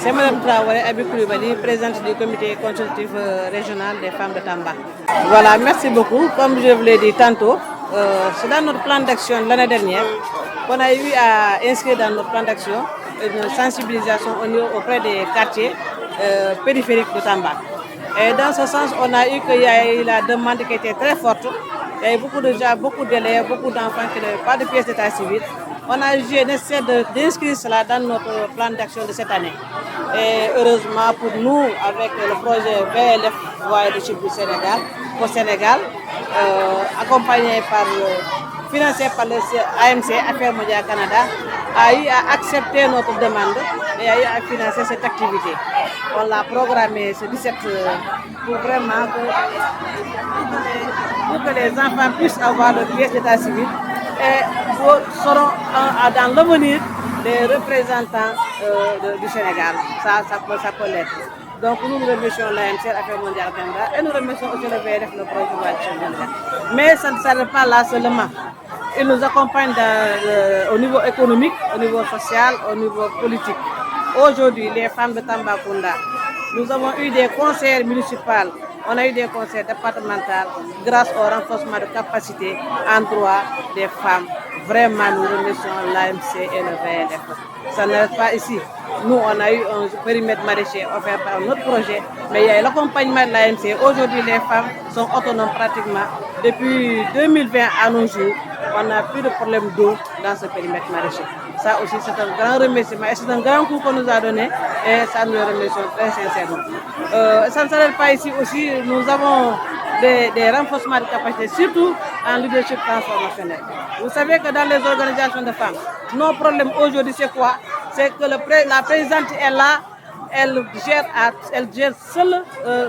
C'est Mme Traoré Abi Coulibaly, présidente du comité consultatif régional des femmes de Tamba. Voilà, merci beaucoup. Comme je vous l'ai dit tantôt, c'est dans notre plan d'action l'année dernière qu'on a eu à inscrire dans notre plan d'action une sensibilisation auprès des quartiers périphériques de Tamba. Et dans ce sens, on a eu qu'il y a eu la demande qui était très forte. Il y a eu beaucoup de gens, beaucoup d'élèves, beaucoup d'enfants qui n'avaient pas de pièces d'état civil. On a jugé nécessaire d'inscrire cela dans notre plan d'action de cette année. Et heureusement pour nous, avec le projet VLF Voix de Chip du Sénégal, au Sénégal, accompagné par, financé par le AMC, Affaires mondiales Canada, a eu à accepter notre demande et a eu à financer cette activité. On l'a programmé ce 17 pour vraiment pour que les enfants puissent avoir leur pièce d'état civil et seront dans l'avenir des représentants du Sénégal. Ça peut l'être. Donc nous remercions l'AMC, Affaires mondiales Canada, et nous remercions aussi le VLF, le projet Sénégal. Mais ça ne s'arrête pas là seulement. Ils nous accompagnent au niveau économique, au niveau social, au niveau politique. Aujourd'hui, les femmes de Tambacounda, nous avons eu des conseils municipaux, on a eu des conseils départementaux grâce au renforcement de capacité en droit des femmes. Vraiment, nous remercions l'AMC et le VLF. Ça n'arrête pas ici. Nous, on a eu un périmètre maraîcher offert par notre projet, mais il y a l'accompagnement de l'AMC. Aujourd'hui, les femmes sont autonomes pratiquement. Depuis 2020 à nos jours, on n'a plus de problème d'eau dans ce périmètre maraîcher. Ça aussi, c'est un grand remerciement et c'est un grand coup qu'on nous a donné et ça nous remercions très sincèrement. Ça ne s'arrête pas ici aussi, nous avons des renforcements de capacité, surtout en leadership transformationnel. Vous savez que dans les organisations de femmes, nos problèmes aujourd'hui, c'est quoi? C'est que la présidente est là, elle gère seule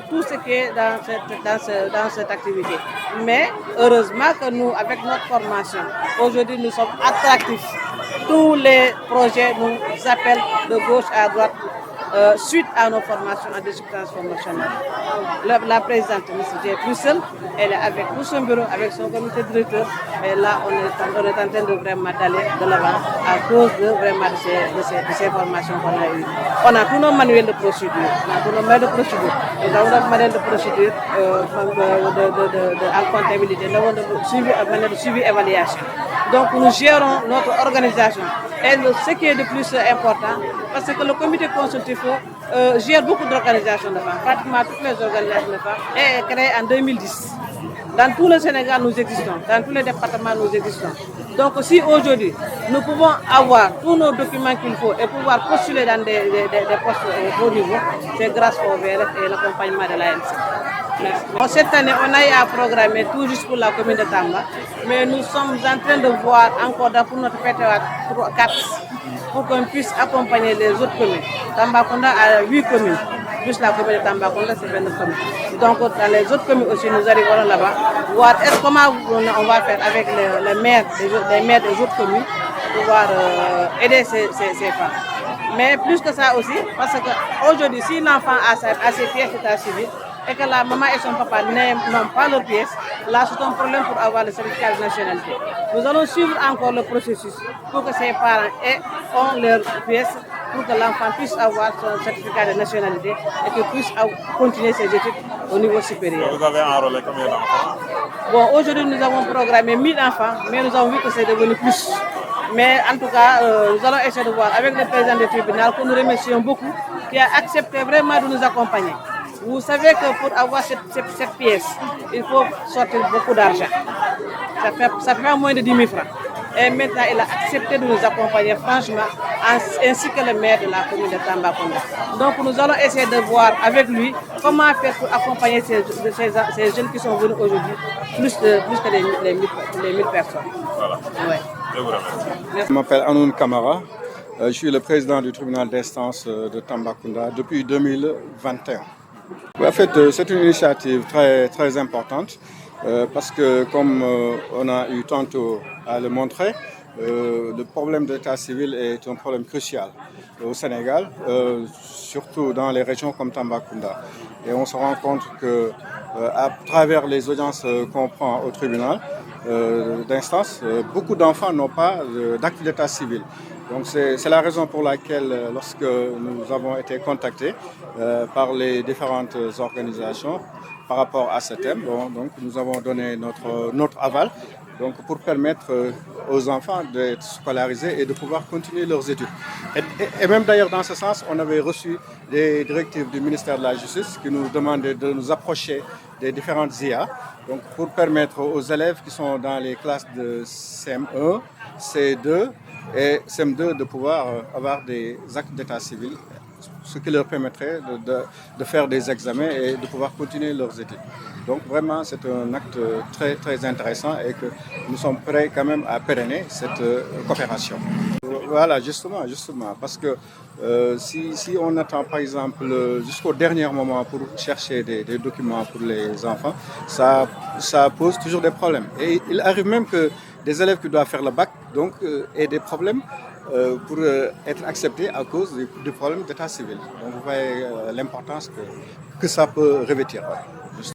tout ce qui est dans cette activité. Mais heureusement que nous, avec notre formation, aujourd'hui nous sommes attractifs. Tous les projets nous appellent de gauche à droite suite à nos formations en leadership transformationnel. La présidente, M. J. Bruxelles, elle est avec tout son bureau, avec son comité directeur. Et là, on est en train de vraiment d'aller de l'avant à cause de ces formations qu'on a eues. On a tous nos manuels de procédure. Nous avons notre manuel de procédure en comptabilité. Nous avons un manuel de suivi et évaluation. Donc, nous gérons notre organisation. Et ce qui est de plus important, parce que le comité consultatif gère beaucoup d'organisations de femmes, pratiquement toutes les organisations de femmes, est créé en 2010. Dans tout le Sénégal, nous existons. Dans tous les départements, nous existons. Donc, si aujourd'hui, nous pouvons avoir tous nos documents qu'il faut et pouvoir postuler dans des postes au haut niveau, c'est grâce au VRF et l'accompagnement de l'ANC. Merci. Cette année, on a eu à programmer tout juste pour la commune de Tamba, mais nous sommes en train de voir encore pour notre PTA 4 pour qu'on puisse accompagner les autres communes. Tambacounda a 8 communes, plus la commune de Tambacounda, c'est 29 communes. Donc, dans les autres communes aussi, nous arriverons là-bas, voir comment on va faire avec les maires des autres communes pour pouvoir aider ces femmes. Mais plus que ça aussi, parce qu'aujourd'hui, si l'enfant a ses pièces d'état civil, et que la maman et son papa n'ont pas leur pièce, là c'est un problème pour avoir le certificat de nationalité. Nous allons suivre encore le processus pour que ces parents ont leur pièce pour que l'enfant puisse avoir son certificat de nationalité et qu'il puisse continuer ses études au niveau supérieur. Vous avez enrôlé combien d'enfants? Bon, aujourd'hui nous avons programmé 1000 enfants, mais nous avons vu que c'est devenu plus. Mais en tout cas, nous allons essayer de voir avec le président du tribunal, que nous remercions beaucoup, qui a accepté vraiment de nous accompagner. Vous savez que pour avoir cette pièce, il faut sortir beaucoup d'argent. Ça fait moins de 10 000 francs. Et maintenant, il a accepté de nous accompagner, franchement, ainsi que le maire de la commune de Tambacounda. Donc, nous allons essayer de voir avec lui comment faire pour accompagner ces jeunes qui sont venus aujourd'hui, plus que les 1000 personnes. Voilà. Ouais. Je vous remercie. Je m'appelle Anoun Kamara. Je suis le président du tribunal d'instance de Tambacounda depuis 2021. En fait, c'est une initiative très, très importante parce que, comme on a eu tantôt à le montrer, le problème de l'état civil est un problème crucial au Sénégal, surtout dans les régions comme Tambacounda. Et on se rend compte que à travers les audiences qu'on prend au tribunal d'instance, beaucoup d'enfants n'ont pas d'acte d'état civil. Donc c'est la raison pour laquelle, lorsque nous avons été contactés par les différentes organisations par rapport à ce thème, donc nous avons donné notre aval pour permettre aux enfants d'être scolarisés et de pouvoir continuer leurs études. Et même d'ailleurs dans ce sens, on avait reçu des directives du ministère de la Justice qui nous demandaient de nous approcher des différentes IA, donc pour permettre aux élèves qui sont dans les classes de CM1, C2 et CM2 de pouvoir avoir des actes d'état civil, ce qui leur permettrait de faire des examens et de pouvoir continuer leurs études. Donc vraiment, c'est un acte très, très intéressant et que nous sommes prêts quand même à pérenner cette coopération. Voilà, justement, parce que si on attend par exemple jusqu'au dernier moment pour chercher des documents pour les enfants, ça pose toujours des problèmes. Et il arrive même que des élèves qui doivent faire le bac aient des problèmes pour être acceptés à cause du problème d'état civil. Donc vous voyez l'importance que ça peut revêtir.